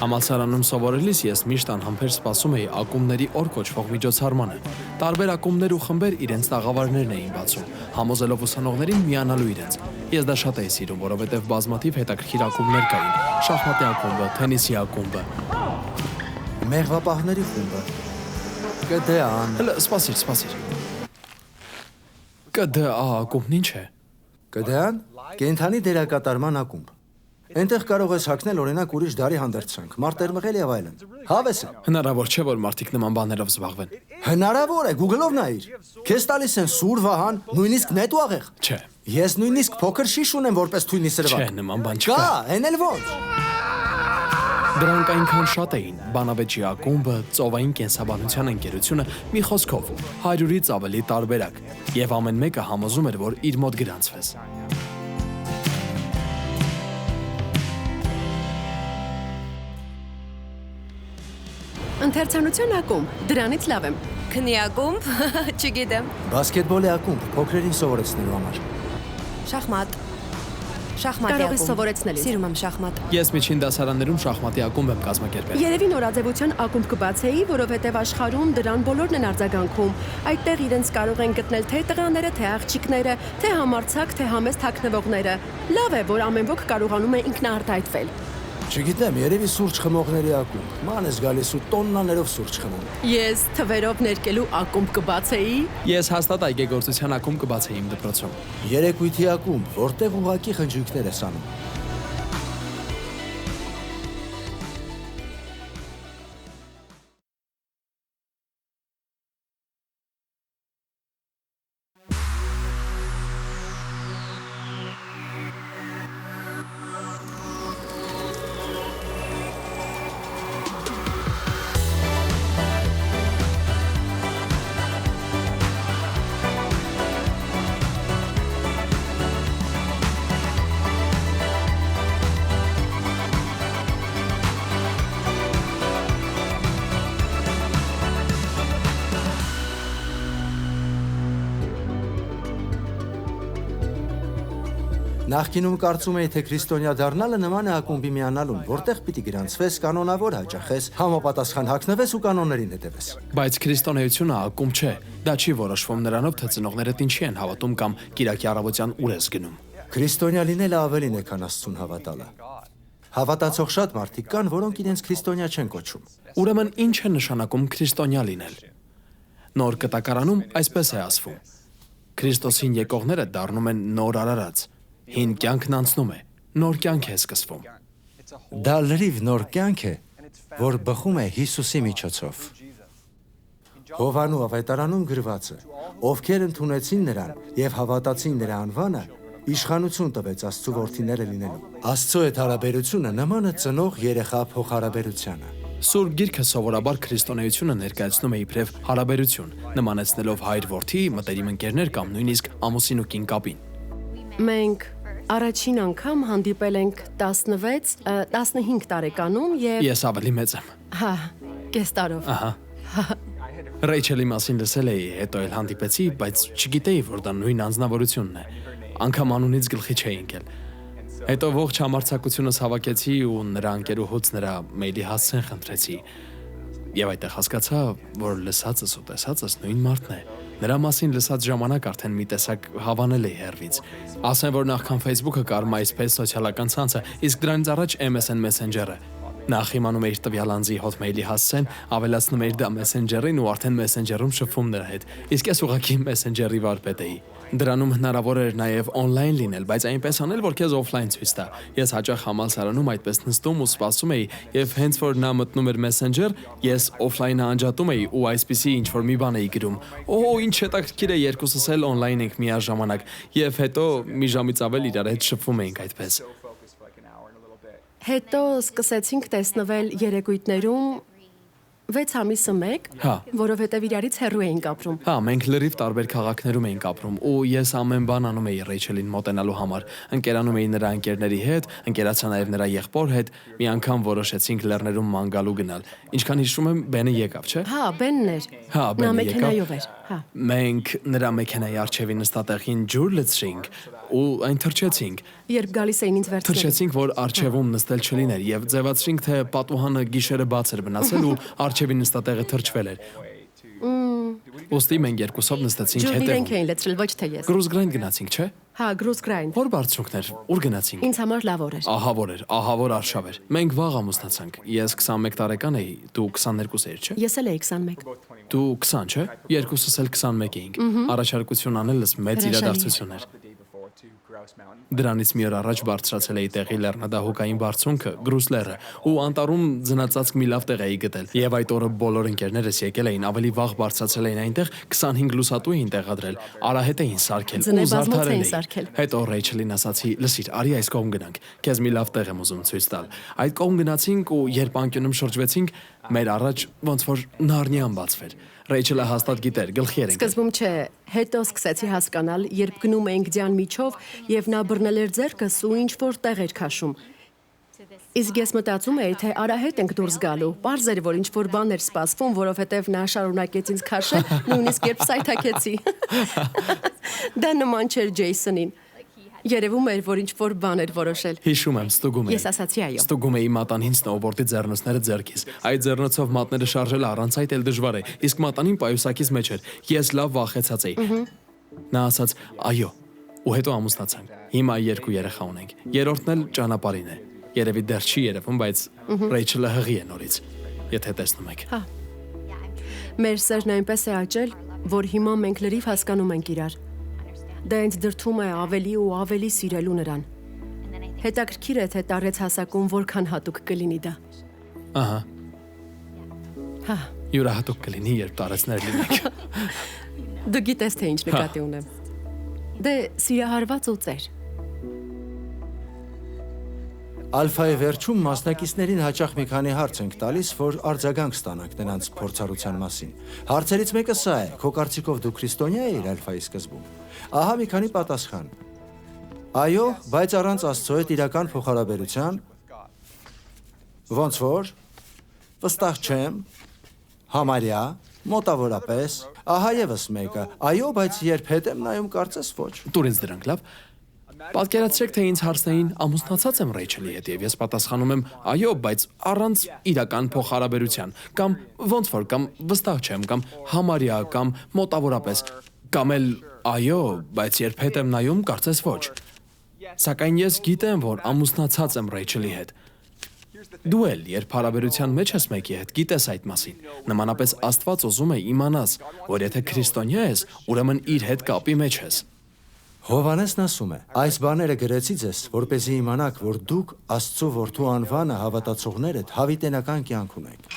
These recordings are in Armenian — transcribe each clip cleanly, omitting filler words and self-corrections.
Համալսարանում սովորելիս ես միշտ անհամբեր սպասում էի ակումբների օր կոչվող միջոցառմանը։ Տարբեր ակումբներ ու խմբեր իրենց տաղավարներն էին բացում, համոզելով ուսանողներին միանալու իրենց։ Ես դա շատ էի սիրում, որովհետև բազմաթիվ հետաքրքիր ակումբներ կային՝ շախմատի ակումբը, թենիսի ակումբը։ Մեղվապահների խումբը։ ԿԴԱ-ն։ Հələ սպասիր։ ԿԴԱ ակումբն ինչ է։ ԿԴԱ-ն կենդանի դերակատարման ակումբ։ Այնտեղ կարող ես հագնել օրինակ ուրիշ դարի հանդերձանք, մարտեր մղել եւ այլն։ Հավես է։ Հնարավոր չէ, որ մարդիկ նման բաներով զբաղվեն։ Հնարավոր է, Google-ով նայիր։ Քեզ տալիս են սուր վահան, նույնիսկ նետ ու աղեղ։ Չէ։ Ես նույնիսկ փոքր շիշ ունեմ որպես թույնի սրվակ։ Չէ, նման բան Կա, չկա։ հեն էլ ոնց։ Դրանք այնքան շատ էին՝ Բանավեճի ակումբը, ծովային կենսաբանության ընկերությունը, մի խոսքով 100-ից ավելի տարբերակ, եւ ամեն մեկը համոզում էր, որ իր մոտ գրանցվես։ Ընթերցանության ակումբ, դրանից լավ եմ։ Քնի ակումբ, չգիտեմ։ Բասկետբոլի ակումբ, փոքրերին սովորեցնելու համար։ Շախմատ։ Շախմատի Կարող ես ակումբ։ սովորեցնել ինձ։ Սիրում եմ շախմատ։ Ես միջին դասարաններում շախմատի ակումբ եմ կազմակերպել։ Երևի նորաձևության ակումբ կբացեի, որովհետև աշխարհում դրան բոլորն են արձագանքում։ Այդտեղ իրենց կարող են գտնել թե տղաները, թե աղջիկները, թե համարձակ, թե համեստ թաքնվողները։ Լավ է, որ ամեն ոք կարողանում է ինքնաարտահայտվել։ Չգիտեմ, երևի սուրճ խմողների ակումբ։ Ման ես գալիս ու տոննաներով սուրճ խմում։ Ես թվերով ներկելու ակումբ կբացեի։ Ես հաստատ այգեգործության ակումբ կբացեի իմ դպրոցում։ Երեկույթի ակումբ, որտեղ ուղակի խնջույքներ ես անում։ Նախկինում կարծում էի, թե քրիստոնյա դառնալը նման է ակումբի միանալուն, որտեղ պիտի գրանցվես, կանոնավոր հաճախես, համապատասխան հագնվես ու կանոններին հետևես։ Բայց քրիստոնեությունը ակումբ չէ։ Դա չի որոշվում նրանով, թե ծնողներդ ինչի են հավատում կամ կիրակի առավոտյան ուր ես գնում։ Քրիստոնյա լինելը ավելին է, քան Աստծուն հավատալը։ Հավատացող շատ մարդիկ կան, որոնք իրենց քրիստոնյա չեն կոչում։ Ուրեմն ինչ է նշանակում քրիստոնյա լինել։ Նոր կտակարանում այսպես է ասվում. Քրիստոսին եկողները դառնում են նոր արարած։ Հին կյանքն անցնում է, նոր կյանք է սկսվում։ Դա լրիվ նոր կյանք է, որ բխում է Հիսուսի միջոցով։ Հովանու ավետարանում գրված է. ովքեր ընդունեցին նրան եւ հավատացին նրա անվանը, իշխանություն տվեց Աստծու որդիները լինելու։ Աստծո հետ հարաբերությունը նման է ծնող երեխա փոխհարաբերությանը։ Սուրբ Գիրքը սովորաբար քրիստոնեությունը ներկայացնում է իբրև հարաբերություն, նմանեցնելով հայր-որդի, մտերիմ ընկերներ կամ նույնիսկ ամուսին ու կին կապին։ Մենք առաջին անգամ հանդիպել ենք 16-15 տարեկանում եւ Ես ավելի մեծ եմ։ հա, կես տարով։ Ահա։ Ռեյչելի մասին լսել էի, հետո էլ հանդիպեցի, բայց չգիտեի, որ դա նույն անձնավորությունն է։ Անգամ անունից գլխի չէի ընկել։ Հետո ողջ համարձակությունս հավաքեցի ու նրա ընկերուհուց նրա մեյլի հասցեն խնդրեցի։ Եվ այդտեղ հասկացա, որ լսածս ու տեսածս նույն մարդն է։ Նրա մասին լսած ժամանակ արդեն մի տեսակ հավանել էի հեռվից։ Ասեմ, որ նախքան Facebook-ը կար MySpace սոցիալական ցանցը, իսկ դրանից առաջ MSN Messenger-ը։ Նախ իմանում էիր տվյալ անձի Hotmail-ի հասցեն, ավելացնում էիր դա Messenger-ին ու արդեն Messenger-ում շփվում նրա հետ։ Իսկ ես ուղղակի Messenger-ի վարպետ էի։ Դրանում հնարավոր էր նաև on-line լինել, բայց այնպես անել, որ քեզ offline ցույց տա։ Ես հաճախ համալսարանում այդպես նստում ու սպասում էի, եւ հենց որ նա մտնում էր Messenger, ես offline-ը անջատում էի ու այսպեսի ինչ որ մի բան էի գրում։ Օհո, ինչ հետաքրքիր է, երկուսս էլ on-line ենք միաժամանակ, եւ հետո մի ժամից ավել իրար հետ շփվում էինք այդպես։ Հետո սկսեցինք տեսնվել երեկույթներում, 6 ամիսը մեկ, Հա։ որովհետև իրարից հեռու էինք ապրում։ Հա, մենք լրիվ տարբեր քաղաքներում էինք ապրում ու ես ամեն բան անում էի Ռեյչելին մոտենալու համար։ Ընկերանում էի նրա ընկերների հետ, ընկերացա նաև նրա եղբոր հետ, մի անգամ որոշեցինք լեռներում ման գալու գնալ։ Ինչքան հիշում եմ, Բենը եկավ, չէ՞։ Հա, Բենն էր։ Հա, Նա Բենը մեքենայով եկավ։ էր։ Հա։ Մենք նրա մեքենայի առջևի նստատեղին ջուր լցրինք ու այն թրջեցինք։ Երբ գալիս էին ինձ վերցնել։ Թրջեցինք, որ առջևում նստել չլիներ եւ ձևացրինք, թե պատուհանը գիշերը բաց էր մնացել ու առջևի նստատեղը թրջվել էր։ Ոստի մենք երկուսով նստեցինք Ջուրն իրենք հետևում։ էին լցրել, ոչ թե ես։ Գրուզգրայն գնացինք, չէ՞։ Հա, Gruz Grind։ Որ բարձրուքներ, ուր գնացինք։ Ինձ համար լավ օր էր։ Ահավոր էր, ահավոր արշավ էր։ Մենք վաղ ամուսնացանք։ Ես 21 տարեկան էի, դու 22 էիր, չէ՞։ Ես էլ էի 21։ Դու 20, չէ՞։ Երկուսս էլ 21 էինք։ Առաջարկություն անելս մեծ Հրաշալի իրադարձություն էր։ Դրանից մի օր առաջ բարձրացել էի տեղի լեռնադահուկային բարձունքը, Գրուս լեռը, ու անտառում ձնածածկ մի լավ տեղ էի գտել։ Եվ այդ օրը բոլոր ընկերներս եկել էին, ավելի վաղ բարձրացել էին այնտեղ, 25 լուսատու էին տեղադրել, արահետ էին սարքել Ձներ ու բազմոց զարդարել էին էին։ սարքել։ Հետո Ռեյչելին ասացի՝ «Լսիր, արի այս կողմ գնանք։ Քեզ մի լավ տեղ եմ ուզում ցույց տալ»։ Այդ կողմ գնացինք ու երբ անկյունում շրջվեցինք, մեր առաջ ոնց որ Նարնիան բացվեր։ Ռեյչելը հաստատ գիտեր, գլխի էր ընկել։ Սկզբում չէ, հետո սկսեցի հասկանալ, երբ գնում էինք ձյան միջով եւ նա բռնել էր ձեռքս ու ինչ որ տեղ էր քաշում։ Իսկ ես մտածում էի, թե արահետ ենք դուրս գալու։ Պարզ էր, որ ինչ որ բան էր սպասվում, որովհետև նա շարունակեց ինձ քաշել, նույնիսկ երբ սայթաքեցի։ Դա նման չէր Ջեյսոնին։ Երևում էր, որ ինչ որ բան էր որոշել։ Հիշում եմ, ստուգում էի։ Ես ասացի այո։ Ստուգում էի մատանին սնոուբորդի ձեռնոցները ձեռքից։ Այդ ձեռնոցով մատները շարժելը առանց այդ էլ դժվար է, իսկ մատանին պայուսակից մեջ էր։ Ես լավ վախեցած էի։ Նա ասաց՝ «Այո»։ Ու հետո ամուսնացանք։ Հիմա 2 երեխա ունենք։ Երրորդն էլ ճանապարհին է։ Երևի դեռ չի երևում, բայց Ռեյչելը հղի է նորից։ Եթե տեսնում եք։ Հա։ Մեր սերն այնպես է աճել, որ հիմա մենք լրիվ հասկանում ենք իրար։ Դա ինձ դրթում է ավելի ու ավելի սիրելու նրան։ Հետաքրքիր է, թե տարեց հասակում որքան հատուկ կլինի դա։ Ահա։ Հա, Յուրահատուկ կլինի, երբ տարեցներ լինենք։ դու գիտես, թե ինչ նկատի ունեմ։ Դե սիրահարված ու ծեր։ Ալֆայի վերջում մասնակիցներին հաճախ մի քանի հարց ենք տալիս, որ արձագանք ստանանք նրանց փորձառության մասին։ Հարցերից մեկը սա է. քո կարծիքով դու քրիստոնյա ես ալֆայի սկզբում։ Ահա մի քանի պատասխան։ Այո, բայց առանց Աստծո հետ իրական փոխհարաբերության։ Ոնց որ վստահ չեմ, համարյա, մոտավորապես։ Ահա եւս մեկը։ Այո, բայց երբ հետ եմ նայում, կարծես ոչ։ Տուր ինձ դրանք, լավ։ Պատկերացրեք, թե ինձ հարցնեին ամուսնացած եմ Ռեյչելի հետ եւ ես պատասխանում եմ այո, բայց առանց իրական փոխհարաբերության, կամ ոնց որ, կամ վստահ չեմ, կամ համարյա, կամ մոտավորապես, կամ էլ այո, բայց երբ հետ եմ նայում, կարծես ոչ։ Սակայն ես գիտեմ, որ ամուսնացած եմ Ռեյչելի հետ։ Դու էլ, երբ հարաբերության մեջ ես մեկի հետ, գիտես այդ մասին։ Նմանապես Աստված ուզում է իմանաս, որ եթե քրիստոնյա ես, ուրեմն իր հետ կապի մեջ ես։ Հովհաննեսն ասում է. այս բաները գրեցի ձեզ, որպեսզի իմանաք, որ դուք Աստծո որդու անվանը հավատացողներդ հավիտենական կյանք ունեք։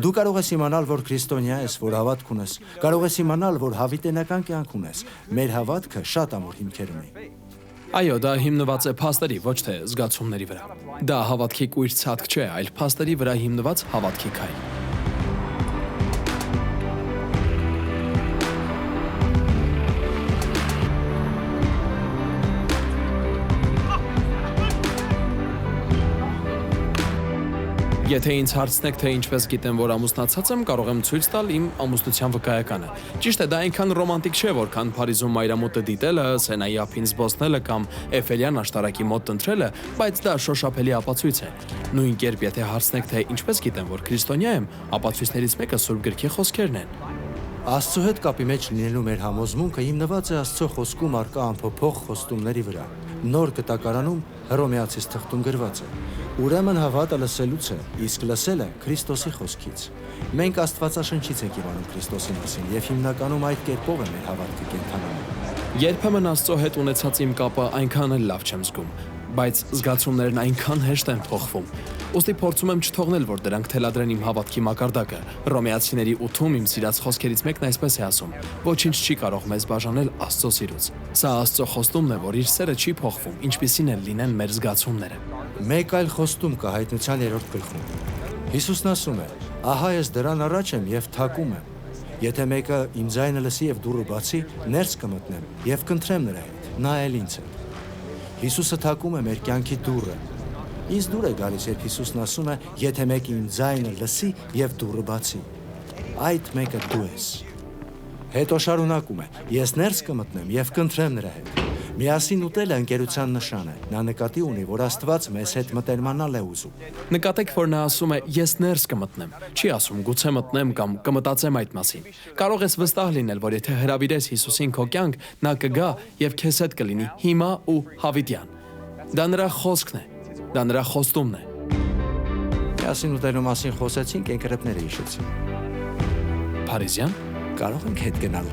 Դու կարող ես իմանալ, որ քրիստոնյա ես, որ հավատք ունես, կարող ես իմանալ, որ հավիտենական կյանք ունես։ Մեր հավատքը շատ ամուր հիմքեր ունի։ Այո, դա հիմնված է փաստերի, ոչ թե զգացումների վրա։ Դա հավատքի կույր ցածկ չէ, այլ փաստերի վրա հիմնված հավատքի քայլ։ Եթե ինձ հարցնեք, թե ինչպես գիտեմ, որ ամուսնացած եմ, կարող եմ ցույց տալ իմ ամուսնության վկայականը։ Ճիշտ է, դա այնքան ռոմանտիկ չէ, որքան Փարիզում մայրամուտը դիտելը, Սենայի ափին զբոսնելը կամ Էֆելյան աշտարակի մոտ ընթրելը, բայց դա շոշափելի ապացույց է։ Նույն կերպ, եթե հարցնեք, թե ինչպես գիտեմ, որ քրիստոնյա եմ, ապացույցներից մեկը Սուրբ Գրքի խոսքերն են։ Աստծո հետ կապի մեջ լինելու մեր համոզմունքը հիմնված է Աստծո խոսքում առկա անփոփոխ խոստումների վրա։ Նոր գտակարանում Հռոմեացիս թղթում գրված է. ուրեմն հավատը լսելուց է, իսկ լսելը Քրիստոսի խոսքից։ Մենք Աստվածաշնչից ենք իմանում Քրիստոսի մասին եւ հիմնականում այդ կերպով է մեր հավատքը կենթանանում։ Երբեմն Աստծո հետ ունեցած իմ կապը այնքան էլ լավ չեմ զգում, բայց զգացումներն այնքան հեշտ են փոխվում։ Ոստի փորձում եմ չթողնել, որ դրանք թելադրեն իմ հավատքի մակարդակը։ Հռոմեացիների 8-ում իմ սիրած խոսքերից մեկն այսպես է ասում. ոչինչ չի կարող մեզ բաժանել Աստծո սիրուց։ Սա Աստծո խոստումն է, որ իր սերը չի փոխվում, ինչպիսին են լինեն մեր զգացումները։ Մեկ այլ խոստում կա Հայտնության 3-րդ գլխում։ Հիսուսն ասում է. Ահա ես դրան առաջ եմ եւ թակում եմ։ Եթե մեկը իմ ձայնը լսի եւ դուռը բացի, ներս կմտնեմ եւ կընտրեմ նրա հետ։ Նա էլ ինձ է։ Հիսուսը թակում է մեր կյանքի դուռը։ Ինձ դուր է գալիս, երբ Հիսուսն ասում է, եթե մեկը իմ ձայնը լսի եւ դուռը բացի։ Այդ մեկը դու ես։ Հետո շարունակում է. ես ներս կմտնեմ եւ կընտրեմ նրա հետ։ Միասին ուտելը ընկերության նշան է։ Նա նկատի ունի, որ Աստված մեզ հետ մտերմանալ է ուզում։ Նկատեք, որ նա ասում է ես ներս կմտնեմ։ Չի ասում գուցե մտնեմ կամ կմտածեմ այդ մասին։ Կարող ես վստահ լինել, որ եթե հրավիրես Հիսուսին քո կյանք, նա կգա եւ քեզ հետ կլինի հիմա ու հավիտյան։ Դա նրա խոսքն է։ Դա նրա խոստումն է։ Միասին ուտելու մասին խոսեցինք, ընկերները հիշեցին։ Փարիզյան, Կարող ենք հետ գնալ։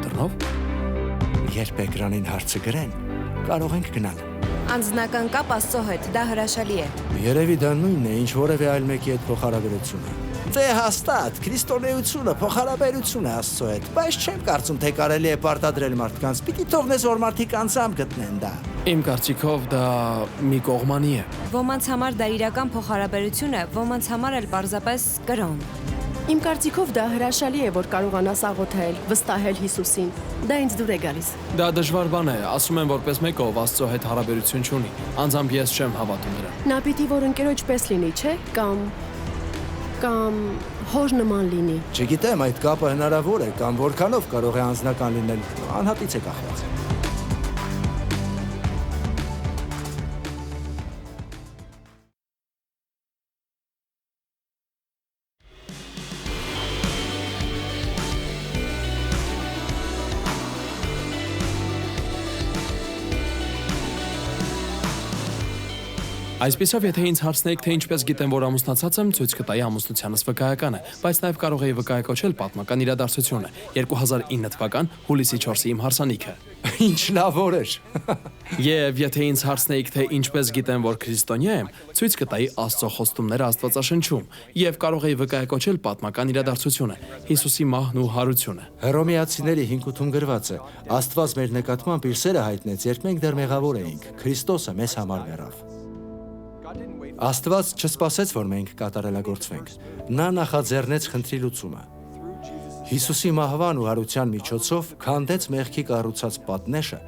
դռնով։ Երբ էկրանին հարցը գրեն, կարող ենք գնալ։ Անձնական կապ Աստծո հետ, դա հրաշալի է։ Երևի դա նույնն է, ինչ որևէ այլ մեկի հետ փոխհարաբերությունը։ Դե հաստատ, քրիստոնեությունը փոխհարաբերություն է Աստծո հետ, բայց չեմ կարծում, թե կարելի է պարտադրել մարդկանց։ Պիտի թողնես, որ մարդիկ անձամբ գտնեն դա։ Իմ կարծիքով դա մի կողմանի է։ Ոմանց համար դա իրական փոխհարաբերություն է, ոմանց համար էլ պարզապես կրոն։ Իմ կարծիքով դա հրաշալի է, որ կարողանաս աղոթել, վստահել Հիսուսին։ Դա ինձ դուր է գալիս։ Դա դժվար բան է, ասում եմ որպես մեկը, ով Աստծո հետ հարաբերություն չունի։ Անձամբ ես չեմ հավատում դրան։ Նա պիտի որ ընկերոջ պես լինի, չէ՞, կամ հոր նման լինի։ Չգիտեմ, այդ կապը հնարավոր է կամ որքանով կարող է անձնական լինել, անհատից է կախված։ Այսպեսով, եթե ինձ հարցնեիք, թե ինչպես գիտեմ, որ ամուսնացած եմ, ցույց կտայի ամուսնությանս վկայականը, բայց նաև կարող էի վկայակոչել պատմական իրադարձությունը 2009 թվական հուլիսի 4-ի իմ հարսանիքը։ Ինչ լավ օր էր։ Եվ եթե ինձ հարցնեիք, թե ինչպես գիտեմ, որ քրիստոնյա եմ, ցույց կտայի Աստծո խոստումները Աստվածաշնչում եւ կարող էի վկայակոչել պատմական իրադարձությունը Հիսուսի մահն ու հարությունը։ Հռոմեացիների 5:8 գրված է. Աստված մեր նկատմամբ իր սերը հայտնեց, երբ մենք դեռ մեղավոր էինք։ Քրիստոսը մեզ համար մեռավ։ Աստված չսպասեց, որ մենք կատարելագործվենք։ Նա նախաձեռնեց խնդրի լուծումը։ Հիսուսի մահվան ու հարության միջոցով քանդեց մեղքի կառուցած պատնեշը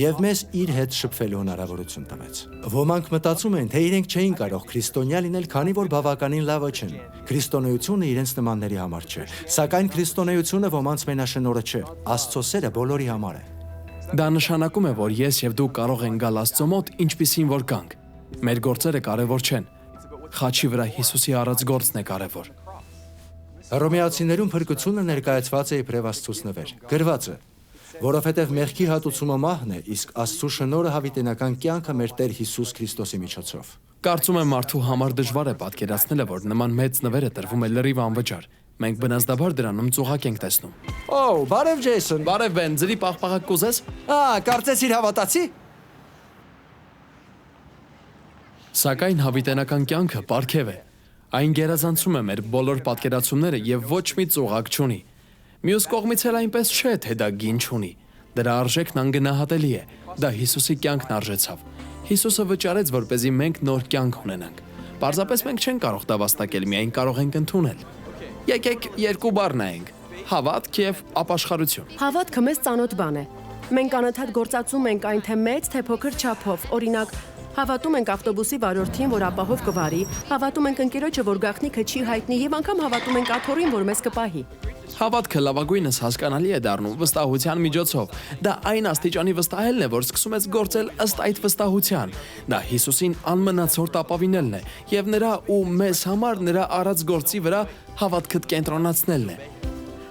եւ մեզ իր հետ շփվելու հնարավորություն տվեց։ Ոմանք մտածում են, թե իրենք չէին կարող քրիստոնյա լինել, քանի որ բավականին լավը չեն։ Քրիստոնեությունը իրենց նմանների համար չէ, սակայն քրիստոնեությունը ոմանց մենաշնորհը չէ։ Աստծո սերը բոլորի համար է։ Դա նշանակում է, որ ես եւ դու կարող ենք գալ Աստծո մոտ, ինչպիսին որ կանք։ Մեր գործերը կարևոր չեն։ Խաչի վրա Հիսուսի արած գործն է կարևոր։ Հռոմեացիներում փրկությունը ներկայացված է իբրև Աստծուց նվեր։ Գրված է. որովհետև մեղքի հատուցումը մահն է, իսկ Աստծո շնորհը հավիտենական կյանքը մեր Տեր Հիսուս Քրիստոսի միջոցով։ Կարծում եմ մարդու համար դժվար է պատկերացնելը, որ նման մեծ նվերը տրվում է լրիվ անվճար։ Մենք բնազդաբար դրանում ծուղակ ենք տեսնում։ Օ, բարև Ջեյսոն։ Բարև Բեն, ձրի պաղպաղակ կուզես։ Կարծեցիր հավատացի։ Սակայն հավիտենական կյանքը պարգև է։ Այն գերազանցում է մեր բոլոր պատկերացումները եւ ոչ մի ծուղակ չունի։ Մյուս կողմից էլ այնպես չէ, թե դա գին չունի։ Դրա արժեքն անգնահատելի է։ Դա Հիսուսի կյանքն արժեցավ։ Հիսուսը վճարեց, որպեսզի մենք նոր կյանք ունենանք։ Պարզապես մենք չենք կարող դա վաստակել, միայն կարող ենք ընդունել։ Եկեք երկու բառ նայենք. հավատք եւ ապաշխարություն։ Հավատքը մեզ ծանոթ բան է։ Մենք անընդհատ գործածում ենք այն թե մեծ, թե փոքր չափով։ Օրինակ, հավատում ենք ավտոբուսի վարորդին, որ ապահով կվարի, հավատում ենք ընկերոջը, որ գաղտնիքը չի հայտնի, եւ անգամ հավատում ենք աթոռին, որ մեզ կպահի։ Հավատքը լավագույնս հասկանալի է դառնում վստահության միջոցով։ Դա այն աստիճանի վստահելն է, որ սկսում ես գործել ըստ այդ վստահության։ Դա Հիսուսին անմնացորդ ապավինելն է եւ նրա ու մեզ համար նրա արած գործի վրա հավատքդ կենտրոնացնելն է։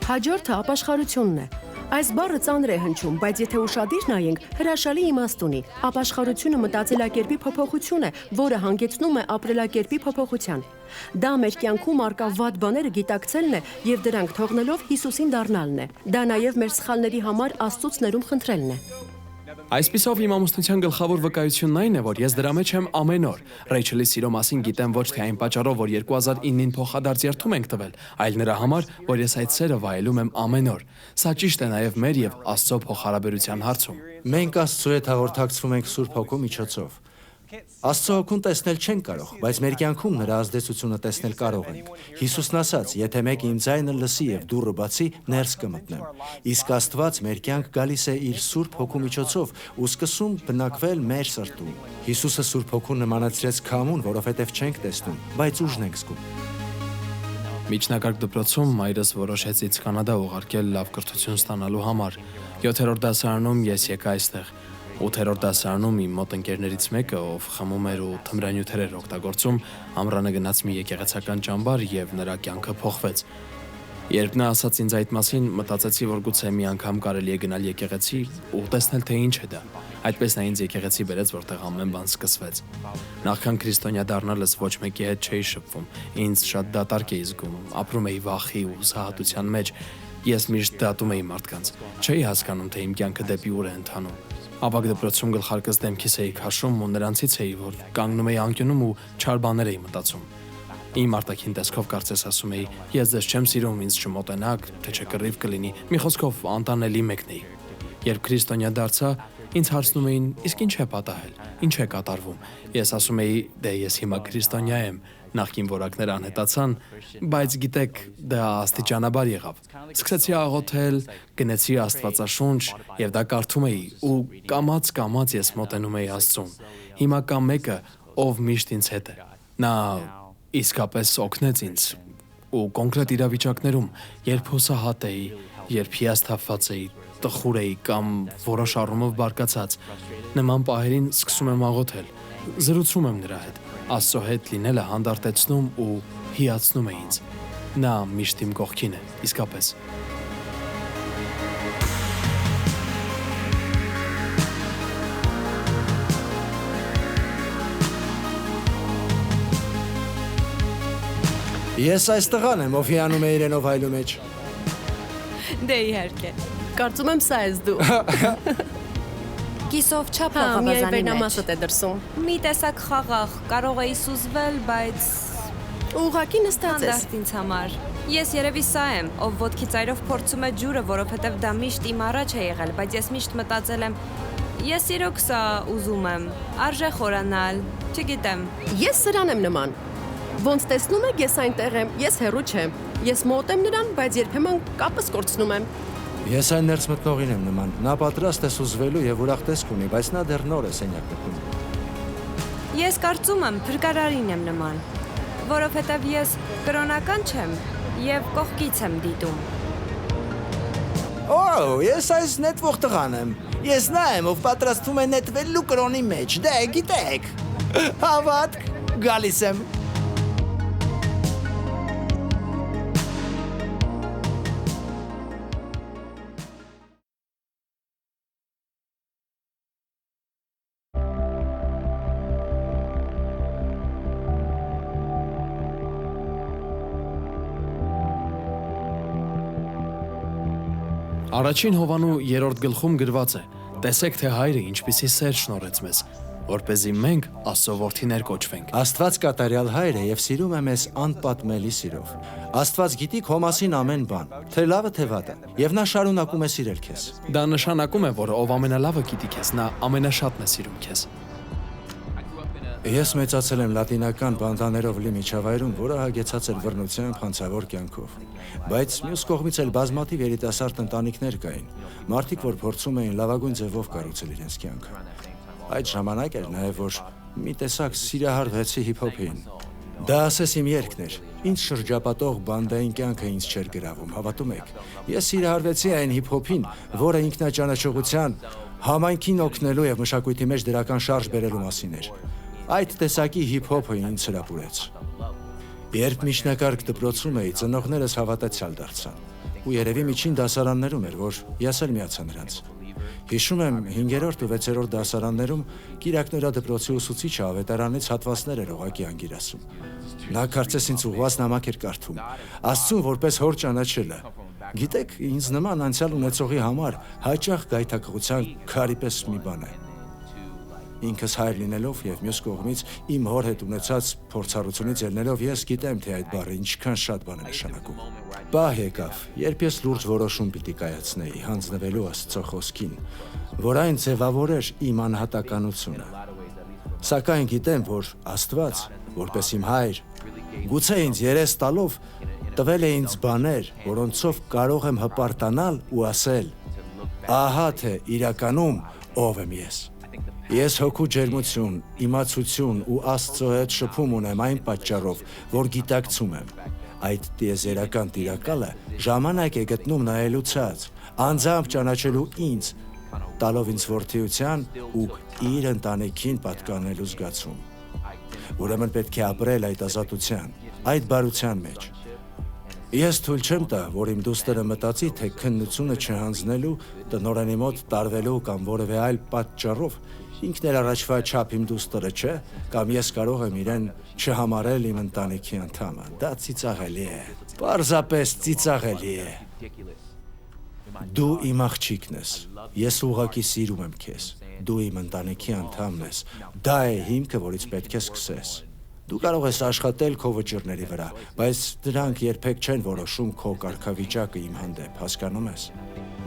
Հաջորդը ապաշխարությունն է։ Այս բառը ծանր է հնչում, բայց եթե ուշադիր նայենք, հրաշալի իմաստ ունի։ Ապաշխարությունը մտածելակերպի փոփոխություն է, որը հանգեցնում է ապրելակերպի փոփոխության։ Դա մեր կյանքում արկա վատ բաները գիտակցելն է եւ դրանք թողնելով Հիսուսին դառնալն է։ Դա նաեւ մեր սխալների համար Աստծուց ներում խնդրելն է։ Այսպիսով իմ ամուսնության գլխավոր վկայությունն այն է, որ ես դրա մեջ եմ ամեն օր։ Ռեյչելի սիրո մասին գիտեմ ոչ թե այն պատճառով, որ 2009-ին փոխադարձ երթում ենք տվել, այլ նրա համար, որ ես այդ սերը վայելում եմ ամեն օր։ Սա ճիշտ է նաև մեր եւ Աստծո փոխհարաբերության հարցում։ Մենք Աստծո հետ հաղորդակցվում ենք Սուրբ Հոգու միջոցով։ Աստծո օգուն տեսնել չենք կարող, բայց մեր կյանքում նրա ազդեցությունը տեսնել կարող ենք։ Հիսուսն ասաց. «Եթե մեկը իմ ձայնը լսի եւ դուռը բացի, ներս կմտնեմ»։ Իսկ Աստված մեր կյանք գալիս է իր Սուրբ Հոգու միջոցով ու սկսում բնակվել մեր սրտում։ Հիսուսը Սուրբ Հոգուն նմանացրեց քամուն, որովհետեւ չենք տեսնում, բայց ուժն ենք զգում։ Միջնակարգ դպրոցում մայրս որոշեց ինձ Կանադա ուղարկել լավ կրթություն ստանալու համար։ 7-րդ դասարանում ես եկա այստեղ։ 8-րդ դասարանում իմ մոտ ընկերներից մեկը, ով խմում էր ու թմրանյութեր էր օգտագործում, ամռանը գնաց մի եկեղեցական ճամբար եւ նրա կյանքը փոխվեց։ Երբ նա ասաց ինձ այդ մասին, մտածեցի, որ գուցե մի անգամ կարելի է գնալ եկեղեցի ու տեսնել, թե ինչ է դա։ Այդպես նա ինձ եկեղեցի բերեց, որտեղ ամեն բան սկսվեց։ Նախքան քրիստոնյա դառնալս ոչ մեկի հետ չէի շփվում։ Ինձ շատ դատարկ էի զգում, ապրում էի վախի ու սահատության մեջ։ Ես միշտ դատում էի մարդկանց։ Չէի հասկանում, թե իմ կյանքը դեպի ուր է ընթանում։ Ավագ դպրոցում գլխարկս դեմքիս էի քաշում ու նրանցից էի, որ կանգնում էի անկյունում ու չար բաներ էի մտածում։ Իմ արտաքին տեսքով կարծես ասում էի. ես ձեզ չեմ սիրում, ինձ չմոտենաք, թե չէ կռիվ կլինի։ Մի խոսքով անտանելի մեկն էի։ Երբ քրիստոնյա դարձա, ինձ հարցնում էին. իսկ ինչ է պատահել, ինչ է կատարվում։ Ես ասում էի. դե ես հիմա քրիստոնյա եմ, նախկին որակները անհետացան, բայց գիտեք, դա աստիճանաբար եղավ։ Սկսեցի աղոթել, գնեցի Աստվածաշունչ եւ դա կարդում էի ու կամաց ես մոտենում էի Աստծուն։ Հիմա կա մեկը, ով միշտ ինձ հետ է։ Նա իսկապես օգնեց ինձ ու կոնկրետ իրավիճակներում, երբ հուսահատ էի, երբ հիասթափված էի, տխուր էի կամ որոշ առումով բարկացած, նման պահերին սկսում եմ աղոթել, զրուցում եմ նրա հետ։ Աստծո հետ լինելը հանդարտեցնում ու հիացնում է ինձ։ Նա միշտ իմ կողքին է, իսկապես։ Ես այս տղան եմ, ով հիանում է իրենով այլու մեջ։ Դե իհարկե։ Կարծում եմ սա ես դու։ Կիսով չափ Հա, միայն խաղաղազանի մեջ։ վերնամասդ է դրսում։ Մի տեսակ խաղաղ, կարող էի սուզվել, բայց Ուղղակի նստած ես։ հանդարտ ինձ համար։ Ես երևի սա եմ, ով ոտքի ծայրով փորձում է ջուրը, որովհետև դա միշտ իմ առաջ է եղել, բայց ես միշտ մտածել եմ, ես իրոք սա ուզում եմ, արժե խորանալ, չգիտեմ։ Ես սրան եմ նման։ Ոնց տեսնում եք, ես այնտեղ եմ, ես հեռու չեմ։ Ես մոտ եմ նրան, բայց երբեմն կապս կորցնում եմ։ Ես այն ներս մտնողին եմ նման։ Նա պատրաստ է սուզվելու եւ ուրախ տեսք ունի, բայց նա դեռ նոր է սենյակ մտնում։ Ես կարծում եմ փրկարարին եմ նման, որովհետև ես կրոնական չեմ եւ կողքից եմ դիտում։ Օ, ես այս նետվող տղան եմ։ Ես նա եմ, ով պատրաստվում է նետվելու կրոնի մեջ։ Դե, գիտեք։ Հավատք, գալիս եմ։ Առաջին Հովանու 3-րդ գլխում գրված է. տեսեք, թե հայրը ինչպիսի սեր շնորհեց մեզ, որպեսզի մենք Աստծո որդիներ կոչվենք։ Աստված կատարյալ հայր է եւ սիրում է մեզ անպատմելի սիրով։ Աստված գիտի քո մասին ամեն բան, թե լավը թե վատը, եւ նա շարունակում է սիրել քեզ։ Դա նշանակում է, որ ով ամենալավը գիտի քեզ, նա ամենաշատն է սիրում քեզ։ Ես մեծացել եմ լատինական բանդաներով լի միջավայրում, որը հագեցած էր բռնությամբ, հանցավոր կյանքով։ Բայց մյուս կողմից էլ բազմաթիվ երիտասարդ ընտանիքներ կային, մարդիկ, որ փորձում էին լավագույն ձևով կառուցել իրենց կյանքը։ Այդ ժամանակ էր նաև, որ մի տեսակ սիրահարվեցի հիփ-հոփին։ Դա ասես իմ երգն էր։ Ինձ շրջապատող բանդային կյանքը ինձ չէր գրավում, հավատում եք։ Ես սիրահարվեցի այն հիփ-հոփին, որը ինքնաճանաչողության, համայնքին օգնելու եւ մշակույթի մեջ դրական շարժ բերելու մասին էր։ Այդ տեսակի հիփ-հոփը ինձ հրապուրեց։ Երբ միջնակարգ դպրոցում էի, ծնողներս հավատացյալ դարձան։ Ու երևի միջին դասարաններում էր, որ ես էլ միացա նրանց։ Հիշում եմ 5-րդ ու 6-րդ դասարաններում Կիրակնորա դպրոցի ուսուցիչը ավետարանից հատվածներ էր ուղղակի անգիրասում։ Նա կարծես ինձ ուղղված նամակ էր կարդում, Աստծուն որպես հոր ճանաչելը։ Գիտեք, ինձ նման անցյալ ունեցողի համար հաճախ գայթակղության քարի պես մի բան է։ Ինքս հայր լինելով եւ մյուս կողմից իմ հոր հետ ունեցած փորձառությունից ելնելով ես գիտեմ, թե այդ բառը ինչքան շատ բան է նշանակում։ Պահ եկավ, երբ ես լուրջ որոշում պիտի կայացնեի հանձնվելու Աստծո խոսքին, որ այն ձևավորեր իմ անհատականությունը։ Սակայն գիտեմ, որ Աստված, որպես իմ հայր, գուցե ինձ երես տալով տվել է ինձ բաներ, որոնցով կարող եմ հպարտանալ ու ասել. ահա թե իրականում ով եմ ես։ Ես հոգու ջերմություն, իմացություն ու Աստծո հետ շփում ունեմ այն պատճառով, որ գիտակցում եմ։ Այդ տիեզերական տիրակալը ժամանակ է գտնում նայելու ցած, անձամբ ճանաչելու ինձ, տալով ինձ որդիության ու իր ընտանիքին պատկանելու զգացում։ Ուրեմն պետք է ապրել այդ ազատության, այդ բարության մեջ։ Ես թույլ չեմ տա, որ իմ դուստրը մտածի, թե քննությունը չհանձնելու, տնօրենի մոտ տարվելու կամ որևէ այլ պատճառով ինքն էլ առաջվա չափ իմ դուստրը չէ, կամ ես կարող եմ իրեն չհամարել իմ ընտանիքի անդամը։ Դա ծիծաղելի է, պարզապես ծիծաղելի է։ Դու իմ աղջիկն ես, ես ուղղակի սիրում եմ քեզ, դու իմ ընտանիքի անդամն ես, դա է հիմքը, որից պետք է սկսես։ Դու կարող ես աշխատել քո վճիռների վրա, բայց դրանք երբեք չեն որոշում քո կարգավիճակը իմ հանդեպ, հասկանում ես։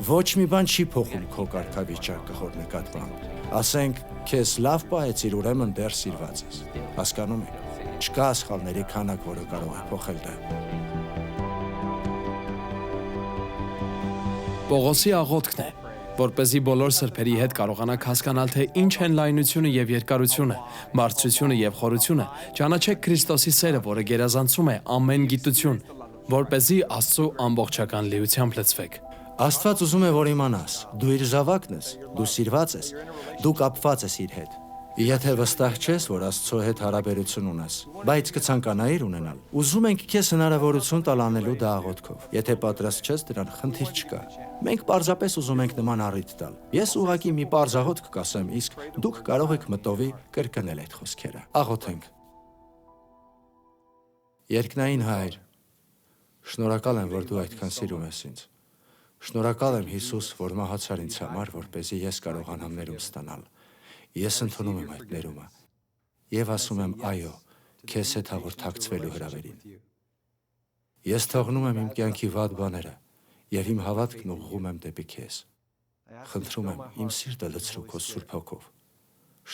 Ոչ մի բան չի փոխում քո կարգավիճակը հոր նկատմամբ։ Ասենք, քեզ լավ պահեցիր, ուրեմն դեռ սիրված ես։ Հասկանում եք։ Չկա սխալների քանակ, որը կարող է փոխել դա։ Պողոսի աղոթքն է, որպեսզի բոլոր սրբերի հետ կարողանաք հասկանալ, թե ինչ են լայնությունը եւ երկարությունը, բարձրությունը եւ խորությունը, ճանաչեք Քրիստոսի սերը, որը գերազանցում է ամեն գիտություն, որպեսզի Աստծո ամբողջական լիությամբ լցվեք։ Աստված ուզում է, որ իմանաս, դու իր զավակն ես, դու սիրված ես, դու կապված ես իր հետ։ Եթե վստահ չես, որ Աստծո հետ հարաբերություն ունես, բայց կցանկանայիր ունենալ, ուզում ենք քեզ հնարավորություն տալ անելու դա աղոթքով։ Եթե պատրաստ չես, դրան խնդիր չկա։ Մենք պարզապես ուզում ենք նման առիթ տալ։ Ես ուղղակի մի պարզ աղոթք կասեմ, իսկ դուք կարող եք մտովի կրկնել այդ խոսքերը։ Աղոթենք։ Երկնային Հայր, շնորհակալ եմ, որ դու այդքան սիրում ես ինձ։ Շնորհակալ եմ Հիսուս, որ մահացար ինձ համար, որպեսզի ես կարողանամ ներում ստանալ։ Ես ընդունում եմ այդ ներումը եւ ասում եմ այո, քեզ հետ հաղորդակցվելու հրավերին։ Ես թողնում եմ իմ կյանքի վատ բաները եւ իմ հավատքն ուղղում եմ դեպի քեզ։ Խնդրում եմ իմ սիրտը լցրու քո Սուրբ Հոգով։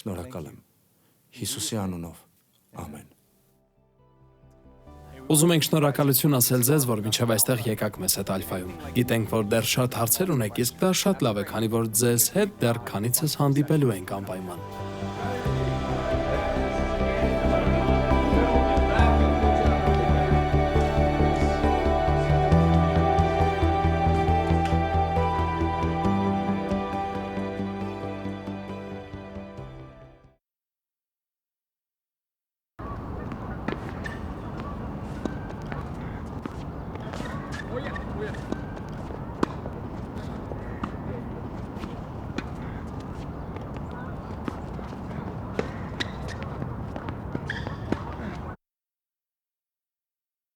Շնորհակալ եմ Հիսուսի անունով։ Ամեն։ Ուզում ենք շնորհակալություն ասել ձեզ, որ մինչև այստեղ եկաք մեզ հետ Ալֆայում։ Գիտենք, որ դեռ շատ հարցեր ունեք, իսկ դա շատ լավ է, քանի որ ձեզ հետ դեռ քանիցս հանդիպելու ենք անպայման։ Oh yeah.